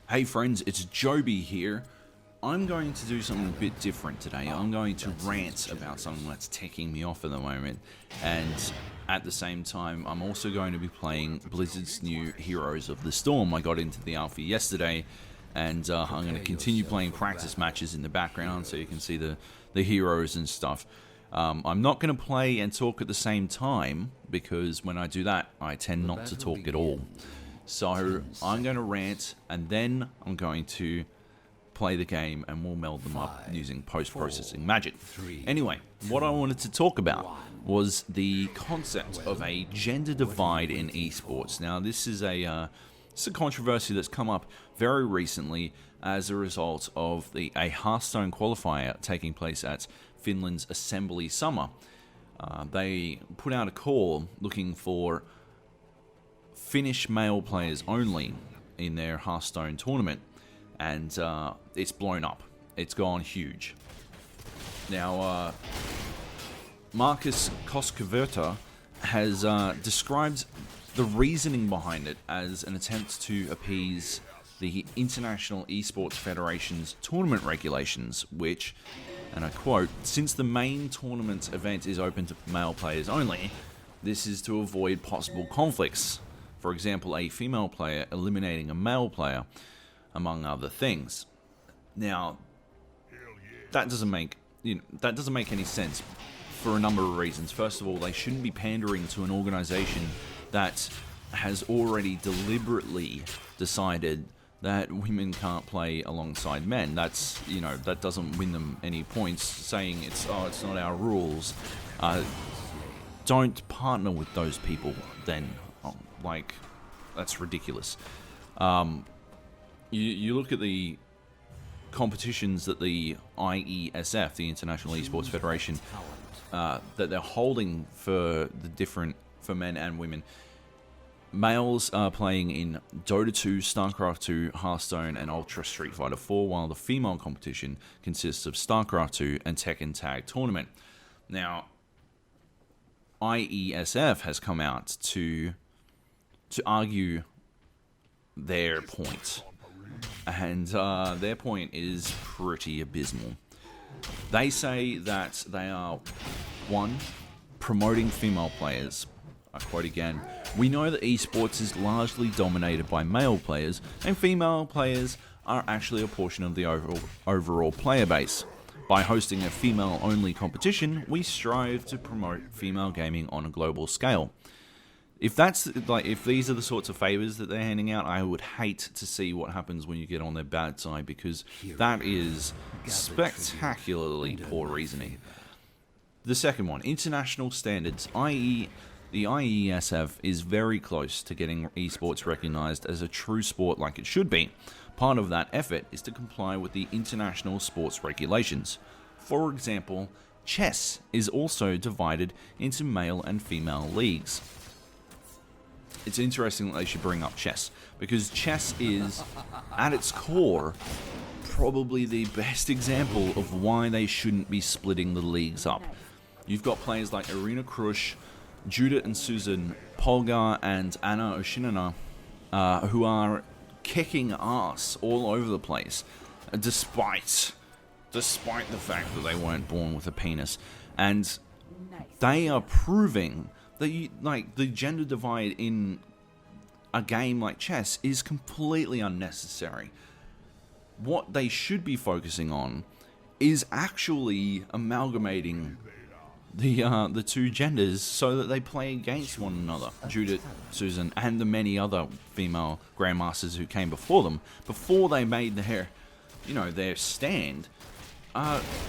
Hey friends, it's Joby here. I'm going to do something a bit different today. I'm going to rant about something that's ticking me off at the moment, and at the same time I'm also going to be playing Blizzard's new Heroes of the Storm. I got into the alpha yesterday, and I'm going to continue playing practice matches in the background so you can see the heroes and stuff. I'm not going to play and talk at the same time, because when I do that I tend not to talk at all. So I'm going to rant, and then I'm going to play the game, and we'll meld them up using post-processing magic. Anyway, what I wanted to talk about was the concept of a gender divide in esports. Now, this is a controversy that's come up very recently as a result of a Hearthstone qualifier taking place at Finland's Assembly Summer. They put out a call looking for Finnish male players only in their Hearthstone tournament, and it's blown up. It's gone huge. Now, Marcus Koskaverta has described the reasoning behind it as an attempt to appease the International Esports Federation's tournament regulations, which, and I quote, "Since the main tournament event is open to male players only, this is to avoid possible conflicts. For example, a female player eliminating a male player, among other things." Now, that doesn't make any sense for a number of reasons. First of all, they shouldn't be pandering to an organization that has already deliberately decided that women can't play alongside men. That doesn't win them any points. Saying it's not our rules. Don't partner with those people then. Like, that's ridiculous. You look at the competitions that the IeSF, the International Esports Federation, that they're holding for men and women. Males are playing in Dota 2, StarCraft 2, Hearthstone, and Ultra Street Fighter 4, while the female competition consists of StarCraft 2 and Tekken Tag Tournament. Now, IeSF has come out to argue their point, and their point is pretty abysmal. They say that they are, one, promoting female players. I quote again, "We know that esports is largely dominated by male players, and female players are actually a portion of the overall player base. By hosting a female-only competition, we strive to promote female gaming on a global scale." If these are the sorts of favors that they're handing out, I would hate to see what happens when you get on their bad side, because that is spectacularly poor reasoning. The second one, international standards, i.e. the IeSF is very close to getting esports recognized as a true sport like it should be. Part of that effort is to comply with the international sports regulations. For example, chess is also divided into male and female leagues. It's interesting that they should bring up chess, because chess is, at its core, probably the best example of why they shouldn't be splitting the leagues up. You've got players like Irina Krush, Judith and Susan, Polgar and Anna Oshinina, who are kicking ass all over the place, despite the fact that they weren't born with a penis. And they are proving that the gender divide in a game like chess is completely unnecessary. What they should be focusing on is actually amalgamating the two genders so that they play against one another. Judith, Susan, and the many other female grandmasters who came before them, before they made their stand.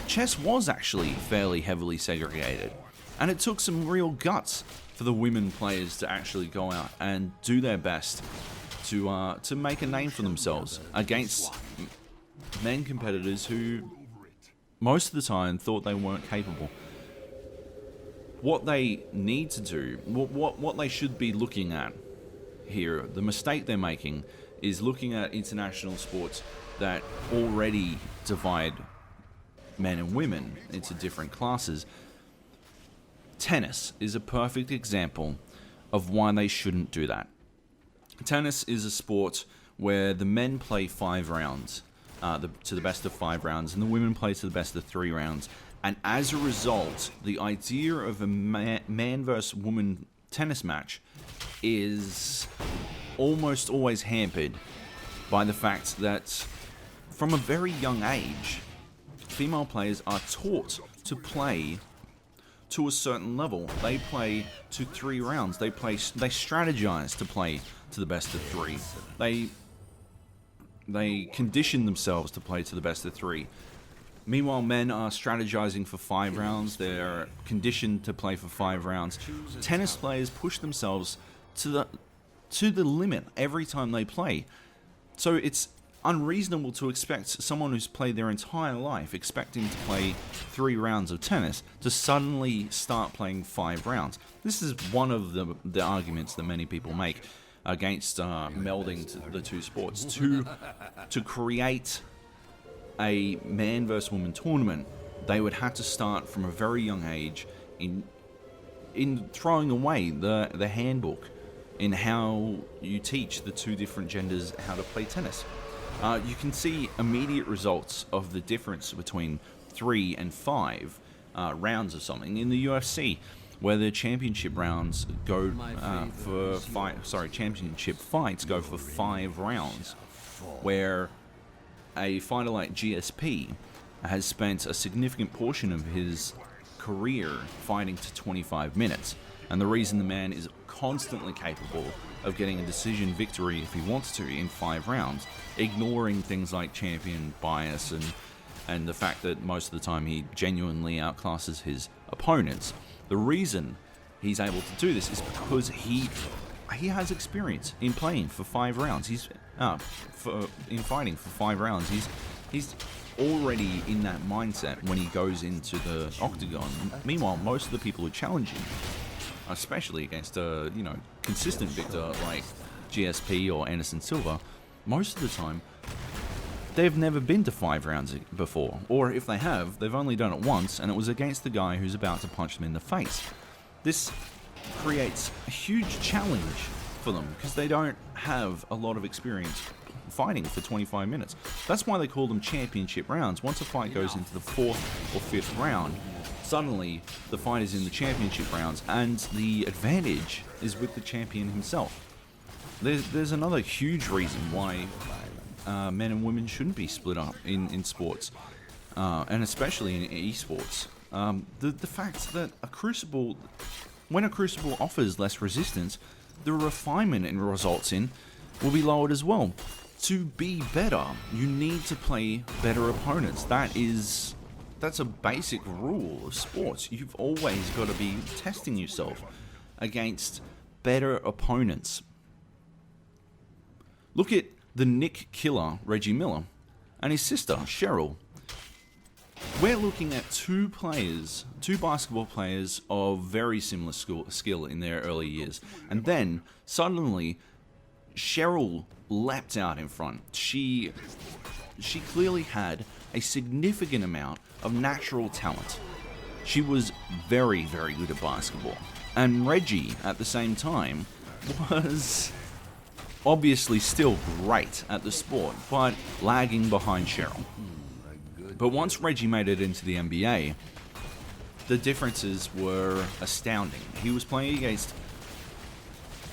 Chess was actually fairly heavily segregated, and it took some real guts for the women players to actually go out and do their best to make a name for themselves against men competitors who most of the time thought they weren't capable. What they need to do, what they should be looking at here, the mistake they're making is looking at international sports that already divide men and women into different classes. Tennis is a perfect example of why they shouldn't do that. Tennis is a sport where the men play 5 rounds, to the best of 5 rounds, and the women play to the best of 3 rounds. And as a result, the idea of a man versus woman tennis match is almost always hampered by the fact that from a very young age, female players are taught to play to a certain level. They play to 3 rounds. They strategize to play to the best of 3. They condition themselves to play to the best of 3. Meanwhile, men are strategizing for 5 rounds. They're conditioned to play for 5 rounds. Tennis players push themselves to the limit every time they play. So it's unreasonable to expect someone who's played their entire life, expecting to play 3 rounds of tennis, to suddenly start playing 5 rounds. This is one of the arguments that many people make against melding the 2 sports. To create a man versus woman tournament, they would have to start from a very young age in throwing away the handbook in how you teach the 2 different genders how to play tennis. You can see immediate results of the difference between 3 and 5 rounds of something in the UFC, where the championship rounds go championship fights go for 5 rounds, where a fighter like GSP has spent a significant portion of his career fighting to 25 minutes. And the reason the man is constantly capable of getting a decision victory if he wants to in 5 rounds, ignoring things like champion bias and the fact that most of the time he genuinely outclasses his opponents. The reason he's able to do this is because he has experience in playing for 5 rounds. In fighting for 5 rounds. He's already in that mindset when he goes into the octagon. Meanwhile, most of the people who challenge him, especially against a consistent victor like GSP or Anderson Silva, most of the time they've never been to 5 rounds before, or if they have, they've only done it once, and it was against the guy who's about to punch them in the face. This creates a huge challenge for them because they don't have a lot of experience fighting for 25 minutes. That's why they call them championship rounds. Once a fight goes into the 4th or 5th round, suddenly the fight is in the championship rounds, and the advantage is with the champion himself. There's another huge reason why men and women shouldn't be split up in sports, and especially in eSports. The fact that when a crucible offers less resistance, the refinement it results in will be lowered as well. To be better, you need to play better opponents. That's a basic rule of sports. You've always got to be testing yourself against better opponents. Look at the Nick killer, Reggie Miller, and his sister, Cheryl. We're looking at 2 basketball players of very similar skill in their early years. And then, suddenly, Cheryl leapt out in front. She clearly had a significant amount of natural talent. She was very, very good at basketball. And Reggie, at the same time, was obviously still great at the sport, but lagging behind Cheryl. But once Reggie made it into the NBA, the differences were astounding. He was playing against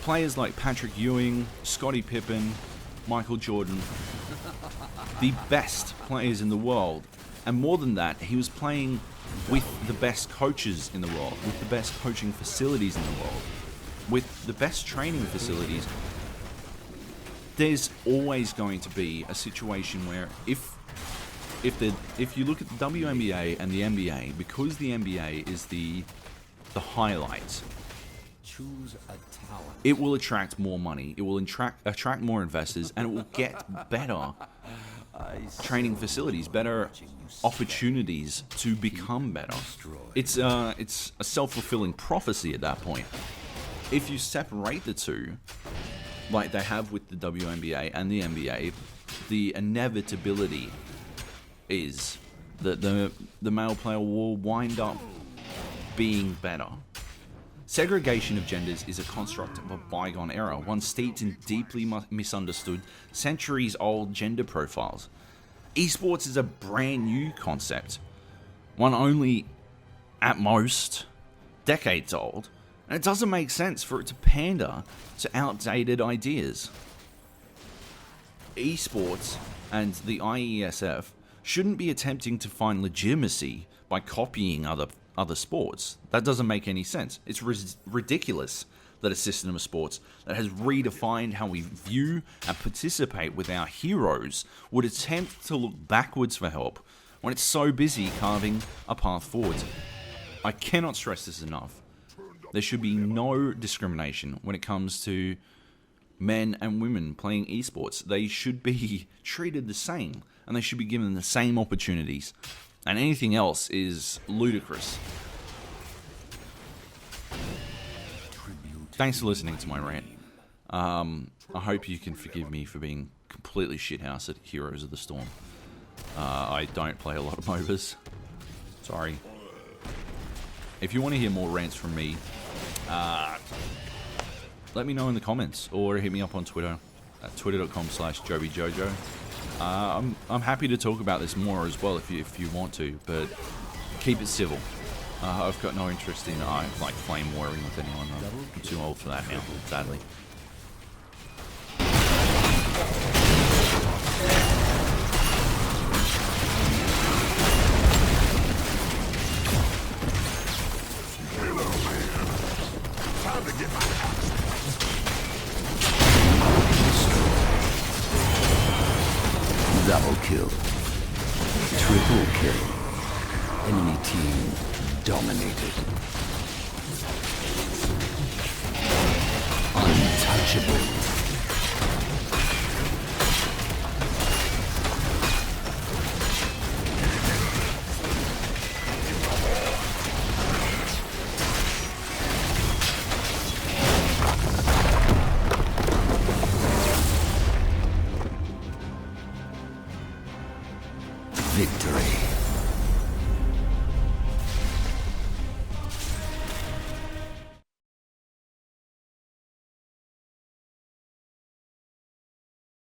players like Patrick Ewing, Scottie Pippen, Michael Jordan, the best players in the world. And more than that, he was playing with the best coaches in the world, with the best coaching facilities in the world, with the best training facilities. There's always going to be a situation where if you look at the WNBA and the NBA, because the NBA is the highlight, it will attract more money, it will attract more investors, and it will get better training facilities, better opportunities to become better. It's a self-fulfilling prophecy at that point. If you separate the two, like they have with the WNBA and the NBA, the inevitability is that the male player will wind up being better. Segregation of genders is a construct of a bygone era, one steeped in deeply misunderstood, centuries-old gender profiles. Esports is a brand new concept, one only, at most, decades old, and it doesn't make sense for it to pander to outdated ideas. Esports and the IESF shouldn't be attempting to find legitimacy by copying other sports. That doesn't make any sense. It's ridiculous that a system of sports that has redefined how we view and participate with our heroes would attempt to look backwards for help when it's so busy carving a path forward. I cannot stress this enough. There should be no discrimination when it comes to men and women playing esports. They should be treated the same, and they should be given the same opportunities. And anything else is ludicrous. Thanks for listening to my rant. I hope you can forgive me for being completely shithouse at Heroes of the Storm. I don't play a lot of MOBAs. Sorry. If you want to hear more rants from me, let me know in the comments, or hit me up on Twitter at twitter.com/JobyJojo. I'm happy to talk about this more as well if you want to, but keep it civil. I've got no interest in flame warring with anyone. I'm too old for that now, sadly. Double kill. Triple kill. Enemy team dominated. Untouchable. Victory.